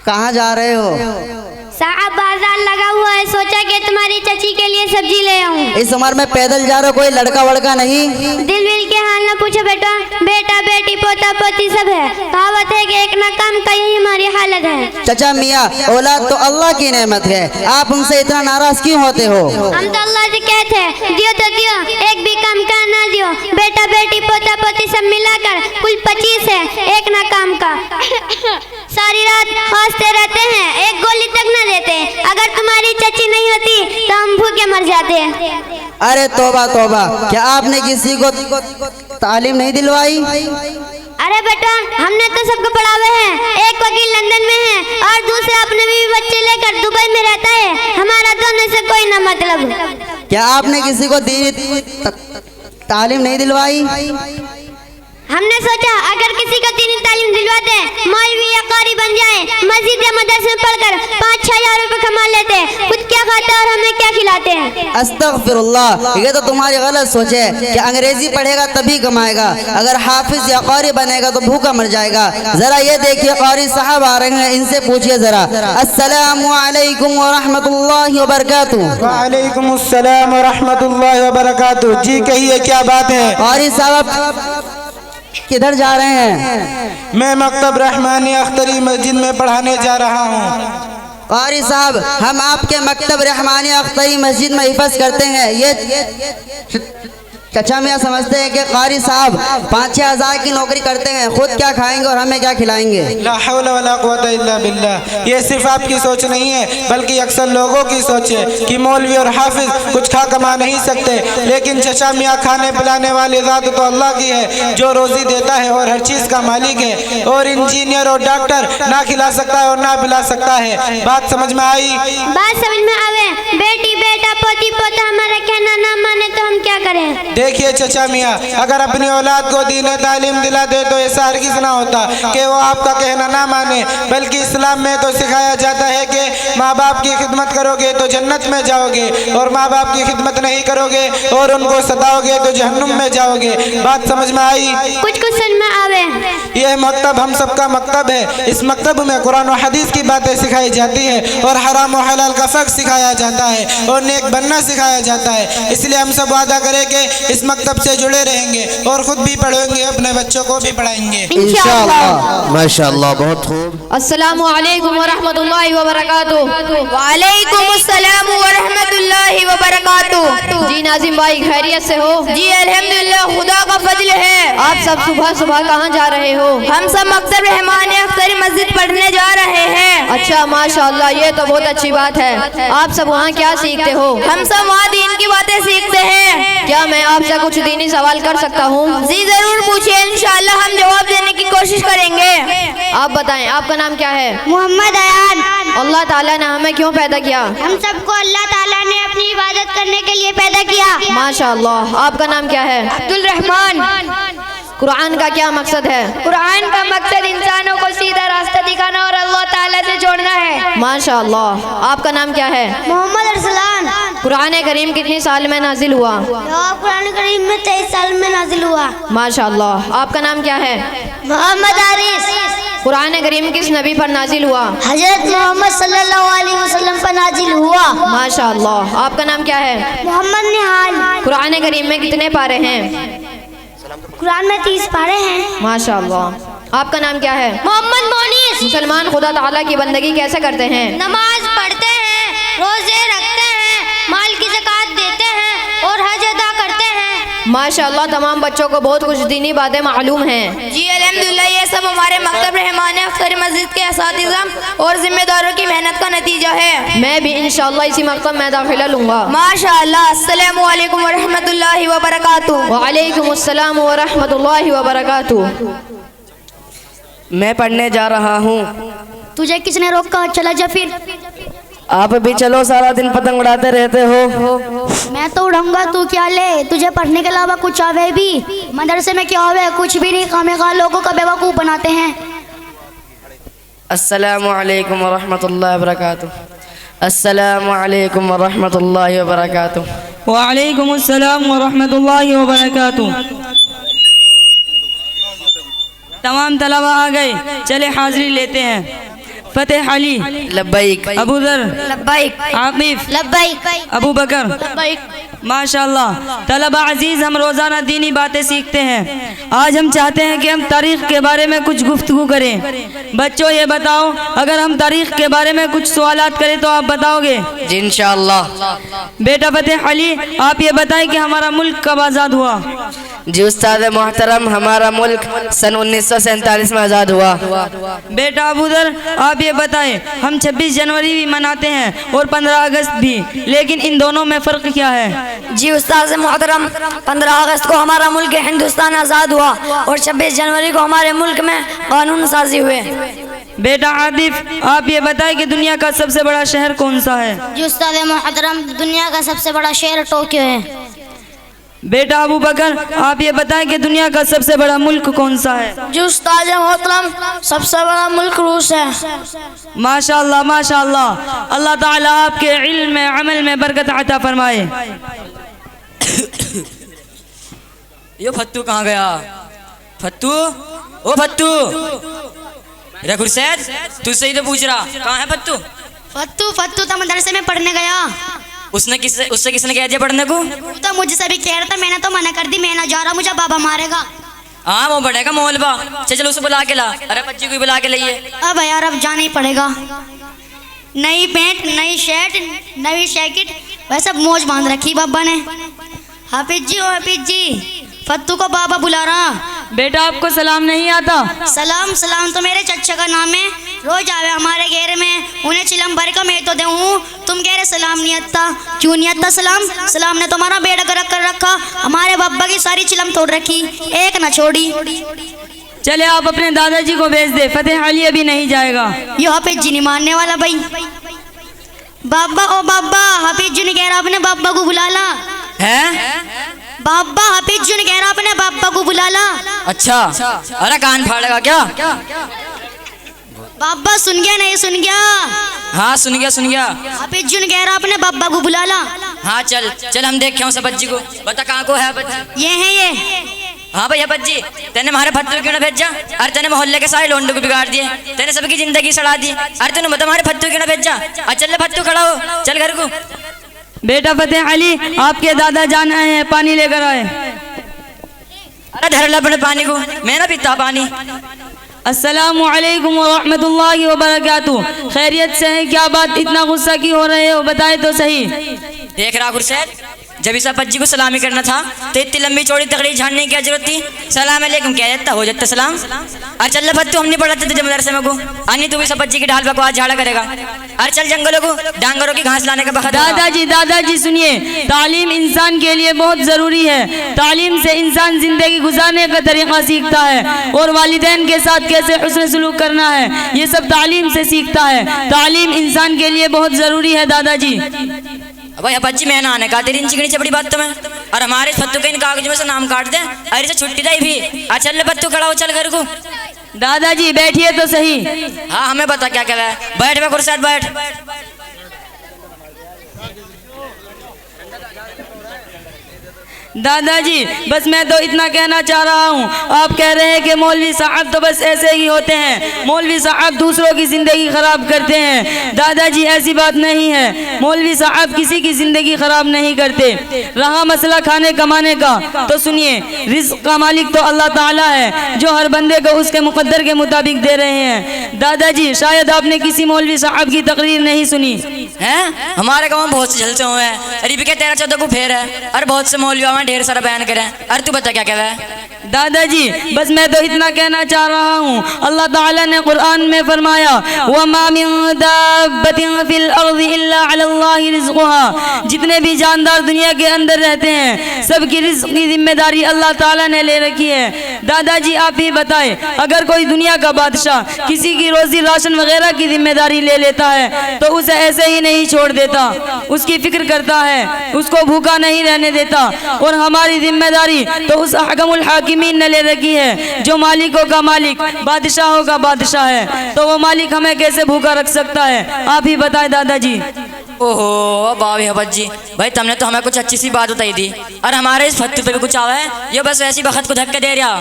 कहाँ जा रहे हो? साहब बाजार लगा हुआ है, सोचा कि तुम्हारी चाची के लिए सब्जी ले आऊं। इस उम्र में पैदल जा रहे हो, कोई लड़का वड़का नहीं? दिल विल के हाल ना पूछो बेटा, बेटा बेटी पोता पोती सब है। कहावत है कि एक ना काम का यही हमारी हालत है। चाचा मियाँ, औलाद तो अल्लाह की नेमत है, आप उनसे इतना नाराज क्यों होते हो? हम तो अल्लाह से कहते हैं दियो तो दियो, एक भी काम का ना दियो। बेटा बेटी पोता पोती सब मिलाकर कुल 25 है, एक ना काम का। सारी रात हंसते रहते हैं, एक गोली तक न देते। अगर तुम्हारी चाची नहीं होती तो हम भूखे मर जाते। अरे तौबा तौबा, क्या आपने किसी को तालीम नहीं दिलवाई? अरे बेटा, हमने तो सबको पढ़ावे हैं। एक वकील लंदन में है और दूसरा अपने बीवी बच्चे लेकर दुबई में रहता है। हमारा दोनों से कोई ना मतलब। क्या आपने किसी को दीनी तालीम नहीं दिलवाई? हमने सोचा अगर किसी को दीनी तालीम दिलवाते, मौलवी या कारी बन जाए, मस्जिद या मदरसे में पढ़कर 5-6 हजार रुपए कमा लेते, खुद क्या खाते और हमें क्या खिलाते हैं। अस्तगफिरुल्लाह, ये तो तुम्हारी गलत सोच है कि अंग्रेजी पढ़ेगा तभी कमाएगा, अगर हाफिज या कारी बनेगा तो भूखा मर जाएगा। जरा ये देखिए, कारी साहब आ रहे हैं, इनसे पूछिए जरा। अस्सलामु अलैकुम व रहमतुल्लाहि व बरकातुहू। वालेकुम अस्सलाम व रहमतुल्लाहि व बरकातुहू। जी कहिए, क्या बात है? कारी साहब किधर जा रहे हैं? मैं मकतब रहमानी अख्तरी मस्जिद में पढ़ाने जा रहा हूँ। कारी साहब, हम आपके मकतब रहमानी अख्तरी मस्जिद में हिफाज करते हैं। ये चाचा मियाँ समझते हैं कि कारी साहब 5-6 हजार की नौकरी करते हैं, खुद क्या खाएंगे और हमें क्या खिलाएंगे? ला हौला वला कुव्वता इल्ला बिल्लाह। ये सिर्फ आपकी सोच नहीं है, बल्कि अक्सर लोगों की सोच है कि मौलवी और हाफिज कुछ खा कमा नहीं सकते। लेकिन चाचा मियाँ खाने पिलाने वाली ज़ात तो अल्लाह की है, जो रोजी देता है और हर चीज़ का मालिक है। और इंजीनियर और डॉक्टर ना खिला सकता है और ना पिला सकता है। बात समझ में आई? बात समझ में आवे। बेटी बेटा पोती पोता हमारा कहना ना माने तो हम क्या करें? देखिए चचा मियाँ, अगर अपनी औलाद को दीन तालीम दिला दे तो ऐसा हरगिज़ ना होता कि वो आपका कहना ना माने, बल्कि इस्लाम में तो सिखाया जाता है कि माँ बाप की खिदमत करोगे तो जन्नत में जाओगे, और माँ बाप की खिदमत नहीं करोगे और उनको सताओगे तो जहन्नुम में जाओगे। बात समझ में आई? कुछ कुछ समझ में आवे। यह मकतब हम सबका मकतब है। इस मकतब में कुरान और हदीस की बातें सिखाई जाती है और हराम और हलाल का फ़र्क सिखाया जाता है और नेक बनना सिखाया जाता है। इसलिए हम सब वादा करें कि इस मकतब से जुड़े रहेंगे और खुद भी पढ़ेंगे, अपने बच्चों को भी पढ़ाएंगे इंशाअल्लाह। माशाअल्लाह, बहुत खूब। अस्सलामु अलैकुम व रहमतुल्लाहि व बरकातुहू। वालेकुम अस्सलाम व रहमतुल्लाहि व बरकातुहू। जी नाजिम भाई, खैरियत से हो? जी अल्हम्दुलिल्लाह, खुदा का फजल है। आप सब सुबह सुबह कहाँ जा रहे हो? हम सब मकतब रहमानी अख्तरी मस्जिद पढ़ने जा रहे हैं। अच्छा माशाअल्लाह, ये तो बहुत अच्छी बात है। आप सब वहाँ क्या सीखते हो? हम सब वहाँ दीन की बातें सीखते हैं। क्या मैं आपसे कुछ दीनी सवाल कर सकता हूँ? जी जरूर पूछिए, इंशाअल्लाह हम जवाब देने की कोशिश करेंगे। आप बताएं, आपका नाम क्या है? मोहम्मद अयान। अल्लाह ताला ने हमें क्यों पैदा किया? हम सबको अल्लाह ताला ने अपनी इबादत करने के लिए पैदा किया। माशाअल्लाह। आपका नाम क्या है? अब्दुल रहमान। कुरान का क्या मकसद है? कुरान का मकसद इंसानों को सीधा रास्ता दिखाना और अल्लाह ताला से जोड़ना है। माशाअल्लाह। आपका नाम क्या है? मोहम्मद अरसलान। कुरान करीम कितने साल में नाजिल हुआ? कुरान करीम में 23 साल में नाजिल हुआ। माशाअल्लाह। आपका नाम क्या है? मोहम्मद आरिस। कुरान करीम किस नबी पर नाजिल हुआ? हजरत मोहम्मद सल्लल्लाहु अलैहि वसल्लम पर नाजिल हुआ। माशाअल्लाह। आपका नाम क्या है? मोहम्मद निहाल। कुरान करीम में कितने पारे हैं? कुरान में 30 पारे हैं। माशाअल्लाह। आपका नाम क्या है? मोहम्मद मोनीस। मुसलमान खुदा ताला की बंदगी कैसे करते हैं? नमाज पढ़ते हैं, रोजे रखते हैं, माल की ज़कात देते हैं और हज अदा करते हैं। माशाअल्लाह, तमाम बच्चों को बहुत कुछ दीनी बातें मालूम हैं। जी अल्हम्दुलिल्लाह, ये सब हमारे मकतब रहमानी अख्तरी मस्जिद के असातिज़ा और जिम्मेदारों की मेहनत का नतीजा है। मैं भी इंशाअल्लाह इसी मकतब में दाखिला लूँगा। माशाअल्लाह। अस्सलामु अलैकुम व रहमतुल्लाहि व बरकातुहू। वालेकुम अस्सलाम व रहमतुल्लाहि व बरकातुहू। मैं पढ़ने जा रहा हूँ। तुझे किसने रोका? चला जा फिर। आप भी चलो, सारा दिन पतंग उड़ाते रहते हो। मैं तो उड़ाऊंगा, तू क्या ले? तुझे पढ़ने के अलावा कुछ आवे भी? मदरसे में क्या आवे? कुछ भी नहीं, खामेखा लोगों का बेवकूफ़ बनाते हैं। अस्सलामु अलैकुम व रहमतुल्लाहि व बरकातुहू। अस्सलामु अलैकुम व रहमतुल्लाहि व बरकातुहू। वालेकुम अस्सलाम व रहमतुल्लाहि व बरकातुहू। तमाम तलबा आ गए, चले हाजिरी लेते हैं। फतेह अली, लब्बैक, अबू दर, लब्बैक, आकिफ, लब्बैक, अबू बकर। लब्बैक। माशाअल्लाह। तलबा अजीज़, हम रोज़ाना दीनी बातें सीखते हैं। आज हम चाहते हैं कि हम तारीख़ के बारे में कुछ गुफ्तगू करें। बच्चों ये बताओ, अगर हम तारीख़ के बारे में कुछ सवालात करें तो आप बताओगे? जी इंशाअल्लाह। बेटा फतेह अली, आप ये बताएं कि हमारा मुल्क कब आज़ाद हुआ? जी उस्ताद मोहतरम, हमारा मुल्क सन 1947 में आज़ाद हुआ। बेटा अबू दर, आप ये बताएं, हम 26 जनवरी भी मनाते हैं और 15 अगस्त भी, लेकिन इन दोनों में फ़र्क क्या है? जी उस्ताद मोहतरम, 15 अगस्त को हमारा मुल्क हिंदुस्तान आज़ाद हुआ और 26 जनवरी को हमारे मुल्क में कानून साजी हुए। बेटा आदिफ, आप ये बताएं कि दुनिया का सबसे बड़ा शहर कौन सा है? जी उस्ताद मोहतरम, दुनिया का सबसे बड़ा शहर टोक्यो है। बेटा अबू बकर, आप ये बताएं कि दुनिया का सबसे बड़ा मुल्क कौन सा है? जी उस्ताद मोहतरम, सबसे बड़ा मुल्क रूस है। माशाअल्लाह माशाअल्लाह। अल्लाह ताला आपके इल्म में, अमल में बरकत अता फरमाए। ये फत्तू कहाँ गया? फत्तू, ओ फत्तू, मेरा गुरसैद, तुझसे ही तो पूछ रहा, कहाँ है फत्तू? फत्तू तो मदरसे में पढ़ने गया। उससे किसने कह दिया पढ़ने को? तो मुझसे भी कह रहा था, मैंने तो मना कर दी, मैं ना जा रहा, मुझे बाबा मारेगा। हाँ वो बढ़ेगा मोहल्बा। चल उसे बुला के ला। अरे बच्ची को बुला के लाइए। अब यार अब जाना ही पड़ेगा। नई पैंट, नई शर्ट, नई जैकेट, वैसे मौज बांध रखी बाबा ने। हाफिज जी, ओ हाफिज जी, फत्तू को बाबा बुला रहा। बेटा आपको सलाम नहीं आता? सलाम तो मेरे चचा का नाम है, रोज आवे हमारे घेरे में, उन्हें चिलम भर का मैं तो दे हूँ। तुम कह रहे सलाम नहीं आता, क्यों नहीं आता सलाम ने तुम्हारा बेड़ा कर रखा, हमारे बाबा की सारी चिलम तोड़ रखी, एक ना छोड़ी। चले आप अपने दादाजी को भेज दे, फतेह अली अभी नहीं जाएगा। ये हाफिज जी नहीं मानने वाला भाई। बाबा, ओ बाबा, हाफिज जी ने कह रहा अपने बाबा को बुला ला। है बाबा, हाफिज जी ने कह रहा अपने बाबा को बुला ला। अच्छा, अरे कान फाड़ेगा क्या? बाबा सुन गया? नहीं सुन गया? हाँ सुन गया। हाफिज जी ने कह रहा अपने बाबा को बुला ला। हाँ चल हम देखे उस बच्ची को, बता कहाँ को है बच्ची? ये है ये। हाँ भैया बच्ची, तेने हमारे फत्तू क्यों ना भेजा? अरे तेने मोहल्ले के सारे लोंडों को बिगाड़ दिए, तेने सबकी जिंदगी सड़ा दी। अरे तूने बता हमारे फत्तू क्यों ना भेजा? चल फत्तू खड़ा हो, चल घर को। बेटा फतेह अली, आपके दादा जान आए हैं, पानी लेकर आए। अरे धर ला अपने पानी को, मैं ना पीता पानी। अस्सलामु अलैकुम व रहमतुल्लाहि व बरकातुहू। खैरियत से है? क्या बात इतना गुस्सा की हो रहे हो, बताए तो सही। देख रहा गुरसैद, जब इस बच्ची को सलामी करना था तो इतनी लंबी चौड़ी तकड़ी झाड़ने की क्या जरूरत थी? सलाम अलैकुम कह देता, हो जाता सलाम। अरे चल फत्तू, हम नहीं पढ़ाते थे जब मदरसे में को। अन्य तू भी सब बच्ची की ढाल बकवास झाड़ा करेगा। अरे चल जंगलों को डांगरों की घास लाने का बखत। दादाजी सुनिए, तालीम इंसान के लिए बहुत ज़रूरी है। तालीम से इंसान जिंदगी गुजारने का तरीका सीखता है और वालिदैन के साथ कैसे हुस्न सलूक करना है, ये सब तालीम से सीखता है। तालीम इंसान के लिए बहुत ज़रूरी है दादाजी। भाई बच्ची मैं ना आने का, तेरी इंची नीचे बड़ी बात तो मैं। और हमारे फत्तू के इन कागजों में से नाम काट दे, अरे से छुट्टी दी भी। चल फत्तू खड़ा हो, चल घर को। दादाजी बैठिए तो सही। हाँ हमें बता क्या कह रहा है। बैठ बे गुरसैद, बैठ। दादाजी बस मैं तो इतना कहना चाह रहा हूँ, आप कह रहे हैं कि मौलवी साहब तो बस ऐसे ही होते हैं, मौलवी साहब दूसरों की ज़िंदगी ख़राब करते हैं। दादाजी ऐसी बात नहीं है, मौलवी साहब किसी की ज़िंदगी ख़राब नहीं करते। रहा मसला खाने कमाने का, तो सुनिए, रिज़्क़ का मालिक तो अल्लाह ताला है, जो हर बंदे को उसके मुक़द्दर के मुताबिक दे रहे हैं। दादाजी शायद आपने किसी मौलवी साहब की तकरीर नहीं सुनी है। हमारे गाँव में बहुत से जलसे हुए हैं, अरे के 13-14 को फेर है, और बहुत से मौलवी ढेर सारा बयान करें। अरे तू बता क्या कह रहा है? दादाजी बस मैं तो इतना कहना चाह रहा हूँ, अल्लाह ताला ने कुरान में फरमाया, वमा मिन दाब्बतिन फिल अर्ज़ि इल्ला अलल्लाहि रिज़्क़ुहा। जितने भी जानदार दुनिया के अंदर रहते हैं, सबकी रिज़्क़ की जिम्मेदारी अल्लाह ताला ने ले रखी है। दादाजी आप ही बताएं, अगर कोई दुनिया का बादशाह किसी की रोजी राशन वगैरह की जिम्मेदारी ले लेता है तो उसे ऐसे ही नहीं छोड़ देता, उसकी फिक्र करता है, उसको भूखा नहीं रहने देता। और हमारी जिम्मेदारी तो उस हकमुल हाकिमीन ने ले रखी है, जो मालिकों का मालिक, बादशाहों का बादशाह है, तो वो मालिक हमें कैसे भूखा रख सकता है? आप ही बताएं दादाजी। ओहो बाबी हबत जी, भाई तुमने तो हमें कुछ अच्छी सी बात बताई थी और हमारे इस फत्तू पे भी कुछ आवा है, ये बस ऐसी बखत को धक्के दे रहा।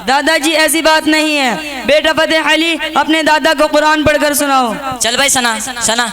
दादाजी ऐसी बात नहीं है, बेटा फतेह अली अपने दादा को कुरान पढ़कर सुनाओ। चल भाई सना सना।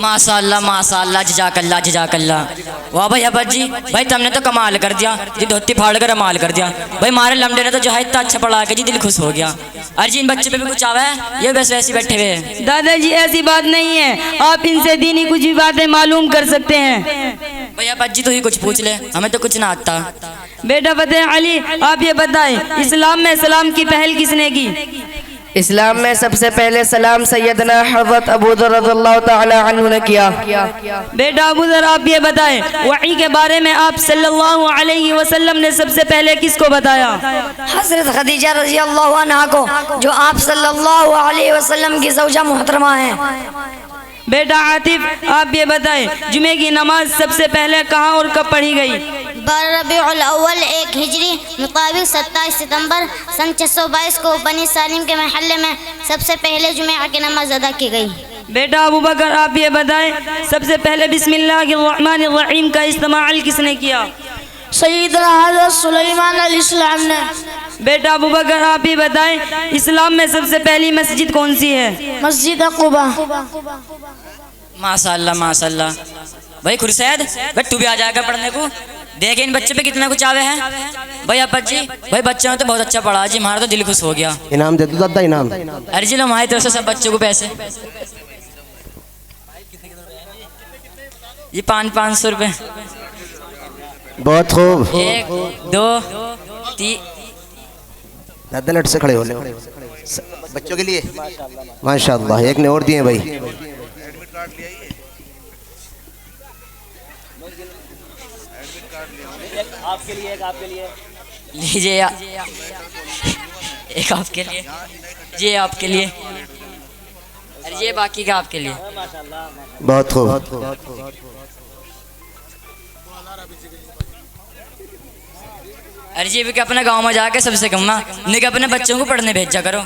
माशाअल्लाह जजाकल्लाह। वाह भाई अब्बा जी, भाई तुमने तो कमाल कर दिया, जी धोती फाड़ कर माल कर दिया। भाई मारे लमडे ने तो जो है इतना अच्छा पढ़ा के जी दिल खुश हो गया। अरे जी इन बच्चे पे भी कुछ आवा है, ये बस वैसे बैठे हुए हैं। दादाजी ऐसी बात नहीं है, आप इनसे दीनी कुछ भी बातें मालूम कर सकते हैं। भाई अब्बा जी तो ही कुछ पूछ ले, हमें तो कुछ ना आता। बेटा फतेह अली आप ये बताएं, इस्लाम में सलाम की पहल किसने की? इस्लाम में सबसे पहले सलाम सैयदना हज़रत अबू दर रज़ियल्लाहु ताला अन्हु ने किया। बेटा अबू दर आप ये बताएं, वही के बारे में आप सल्लल्लाहु अलैहि वसल्लम ने सबसे पहले किसको बताया? हज़रत खदीजा रज़ी अल्लाह अन्हा को, जो आप सल्लल्लाहु अलैहि वसल्लम की ज़ौजा मुहतरमा हैं। बेटा आतिफ आप ये बताएं, जुमे की नमाज सबसे पहले कहाँ और कब पढ़ी गई? रबीउल अव्वल 1 हिजरी मुताबिक 27 सितंबर सन 622 को बनी सालिम के महल्ले में सबसे पहले जुमे की नमाज अदा की गई। बेटा अबू बकर आप ये बताएं, सबसे पहले बिस्मिल्लाहिर्रहमानिर्रहीम का इस्तेमाल किसने किया? सैयदना हज़रत सुलेमान अलैहिस्सलाम ने। बेटा अबू बकर आप ये बताएं, इस्लाम में सबसे पहली मस्जिद कौन सी है? मस्जिद कुबा। माशाअल्लाह। भाई खुर्सैद, भाई तू भी आ जाएगा पढ़ने को, देखे इन बच्चों पे कितना कुछ आवे हैं। भाई अब्बा जी, भाई बच्चों ने तो बहुत अच्छा पढ़ा जी, हमारा तो दिल खुश हो गया। इनाम दे दो दादा, इनाम। अरे जी लो हमारी तरफ से सब बच्चों को पैसे, ये 500 रुपये। बहुत खूब 1 2 3। दादा लट से खड़े हो ले बच्चों के लिए माशाअल्लाह। एक ने और दिए भाई। आपके लिए एक आपके लिए लीजिए, एक आपके लिए, ये आपके लिए, अरे ये बाकी का आपके लिए। बहुत खूब। अरे जी भी अपने गांव में जाके सबसे कहूँगा नहीं कि अपने बच्चों को पढ़ने भेजा करो।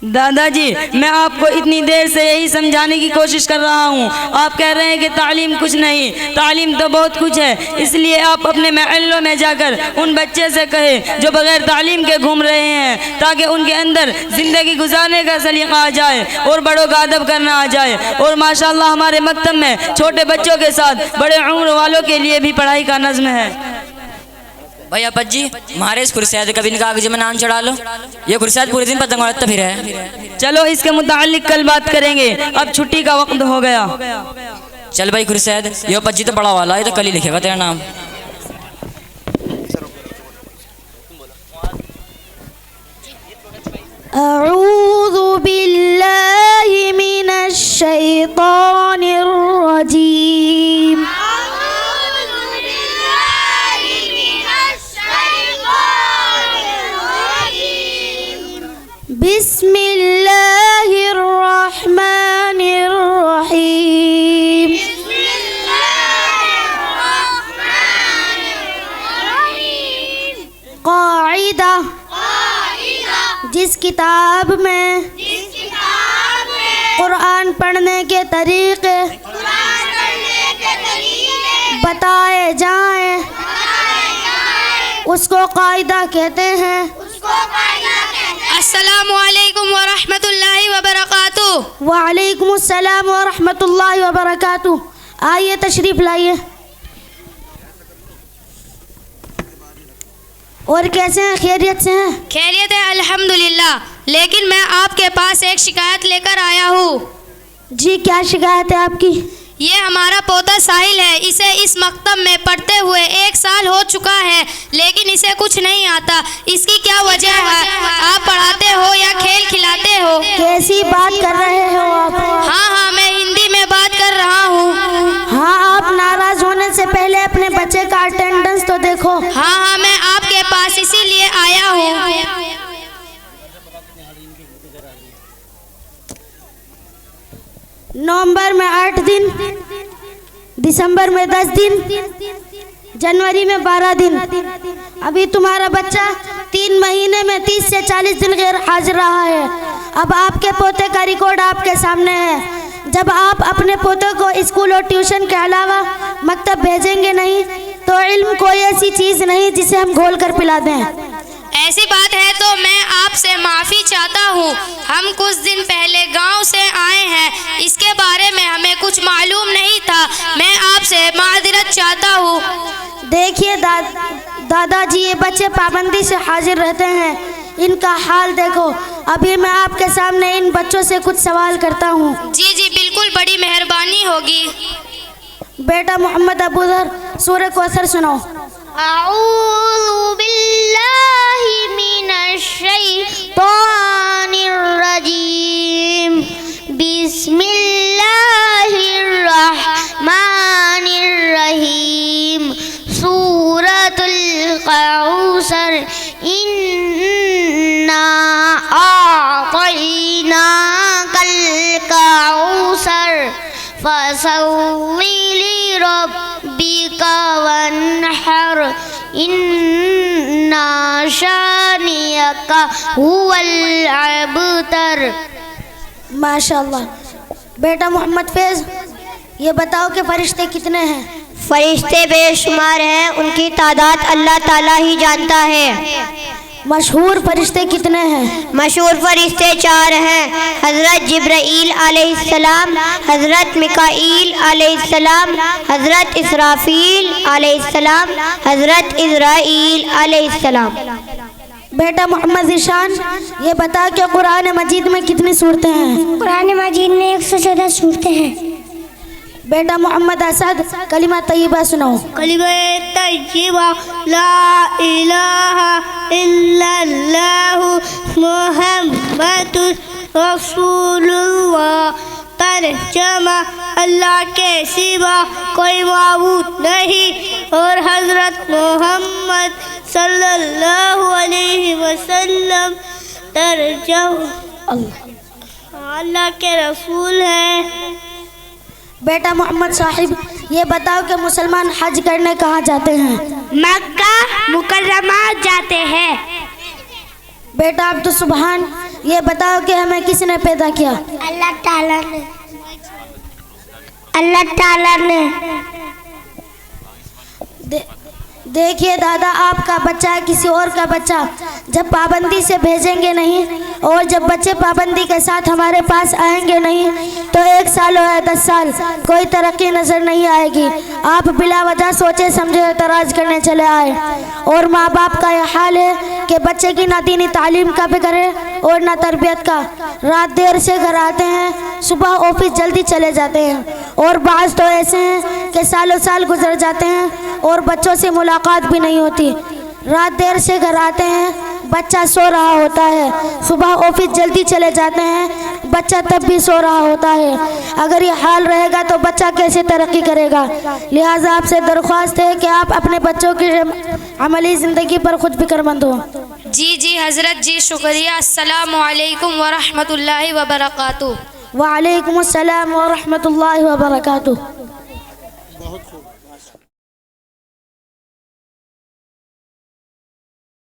दादाजी मैं आपको इतनी देर से यही समझाने की कोशिश कर रहा हूँ, आप कह रहे हैं कि तालीम कुछ नहीं, तालीम तो बहुत कुछ है। इसलिए आप अपने महल्लों में जाकर उन बच्चे से कहें जो बगैर तालीम के घूम रहे हैं, ताकि उनके अंदर ज़िंदगी गुजारने का सलीका आ जाए और बड़ों का अदब करना आ जाए। और माशाल्लाह हमारे मकतब में छोटे बच्चों के साथ बड़े उम्र वालों के लिए भी पढ़ाई का नज़्म है। भाई अप्पा जी हमारे इस खुर्सैद कभी इनका कागज में नाम चढ़ा लो, ये खुर्सैद पूरे दिन पतंग उड़ाता फिर है। चलो इसके मुताल्लिक कल बात करेंगे, अब छुट्टी का वक्त हो गया। चल भाई खुर्सैद, ये अप्पा जी तो बड़ा वाला, ये तो कल ही लिखेगा तेरा नाम। अऊज़ु बिल्लाहि मिनश शैतानिर रजीम। बिस्मिल्लाहिर्रहमानिर्रहीम। क़ाइदा, जिस किताब में कुरान पढ़ने के तरीके बताए जाएं, उसको कायदा कहते हैं। अस्सलामु अलैकुम व रहमतुल्लाहि व बरकातुहू। वालेकुम अस्सलाम व रहमतुल्लाहि व बरकातुहू। आइए तशरीफ लाइए। और कैसे हैं, खैरियत से हैं? खैरियत है अल्हम्दुलिल्लाह। लेकिन मैं आपके पास एक शिकायत लेकर आया हूँ। जी क्या शिकायत है आपकी? ये हमारा पोता साहिल है, इसे इस मकतब में पढ़ते हुए 1 साल हो चुका है, लेकिन इसे कुछ नहीं आता। इसकी क्या वजह है? आप पढ़ाते हो या खेल खिलाते हो? कैसी बात कर रहे हो आप? हाँ, मैं हिंदी में बात कर रहा हूँ। हाँ, आप नाराज होने से पहले अपने बच्चे का अटेंडेंस तो देखो। हाँ, मैं आपके पास इसीलिए आया हूँ। नवंबर में 8 दिन, दिसंबर में 10 दिन, जनवरी में 12 दिन। अभी तुम्हारा बच्चा 3 महीने में 30 से 40 दिन गैर हाजिर रहा है। अब आपके पोते का रिकॉर्ड आपके सामने है। जब आप अपने पोते को स्कूल और ट्यूशन के अलावा मकतब भेजेंगे नहीं तो इल्म कोई ऐसी चीज़ नहीं जिसे हम घोल कर पिला दें। ऐसी बात है तो मैं आपसे माफ़ी चाहता हूँ। हम कुछ दिन पहले गांव से आए हैं, इसके बारे में हमें कुछ मालूम नहीं था। मैं आपसे माजरत चाहता हूँ। देखिए दादाजी, ये बच्चे पाबंदी से हाजिर रहते हैं, इनका हाल देखो। अभी मैं आपके सामने इन बच्चों से कुछ सवाल करता हूँ। जी जी बिल्कुल, बड़ी मेहरबानी होगी। बेटा मोहम्मद अबूदर, सूरह कौसर सुनाओ। अऊज़ु बिल्लाहि मिनश शैतानिर रजीम। बिस्मिल्लाहिर रहमानिर रहीम। सूरतुल कौसर। इन्ना आतैनाकल कौसर फसल्लि लिरब्बिका वन्हर। इन्ना शानियका हुवल अबतर। माशाल्लाह। बेटा मोहम्मद फैज, ये बताओ कि फरिश्ते कितने हैं? फरिश्ते बेशुमार हैं, उनकी तादाद अल्लाह ताला ही जानता है। मशहूर फरिश्ते कितने हैं? मशहूर फरिश्ते 4 हैं। हज़रत जिब्राईल अलैहिस्सलाम, हज़रत मिकाईल अलैहिस्सलाम, हज़रत इसराफील अलैहिस्सलाम, हज़रत इज़राईल अलैहिस्सलाम। बेटा मोहम्मद ईशान, ये बता कि कुरान मजीद में कितनी सूरतें हैं? कुरान मजीद में 114 सूरतें हैं। बेटा मोहम्मद असद, कलिमा तय्यबा सुनाओ। कलिमा तय्यबा ला इलाहा इल्लल्लाहु मुहम्मदुर रसूलुल्लाह। तर्जमा, अल्लाह के सिवा कोई माबूद नहीं और हजरत मोहम्मद सल्लल्लाहु अलैहि वसल्लम तर्जमा अल्लाह के रसूल हैं। बेटा मोहम्मद साहिब, ये बताओ कि मुसलमान हज करने कहाँ जाते हैं? मक्का मुकर्रमा जाते हैं। बेटा अब्दुल सुभान, ये बताओ कि हमें किसने पैदा किया? अल्लाह ताला ने। अल्लाह ताला ने। देखिए दादा, आपका बच्चा है किसी और का बच्चा। जब पाबंदी से भेजेंगे नहीं और जब बच्चे पाबंदी के साथ हमारे पास आएंगे नहीं तो 1 साल या 10 साल कोई तरक्की नज़र नहीं आएगी। आप बिला वजह सोचे समझे एतराज़ करने चले आए और माँ बाप का यह हाल है कि बच्चे की ना दीनी तालीम का फिक्र है और ना तरबियत का। रात देर से घर आते हैं, सुबह ऑफिस जल्दी चले जाते हैं और बाज़ तो ऐसे हैं कि सालों साल गुजर जाते हैं और बच्चों से मुलाकात भी नहीं होती। रात देर से घर आते हैं, बच्चा सो रहा होता है। सुबह ऑफिस जल्दी चले जाते हैं, बच्चा तब भी सो रहा होता है। अगर ये हाल रहेगा तो बच्चा कैसे तरक्की करेगा? लिहाजा आपसे दरख्वास्त है कि आप अपने बच्चों की अमली ज़िंदगी पर खुद फिक्रमंद हो। जी जी हजरत जी, शुक्रिया। अस्सलामु अलैकुम व रहमतुल्लाहि व बरकातुहू। वालेकुम अस्सलाम व रहमतुल्लाहि व बरकातुहू।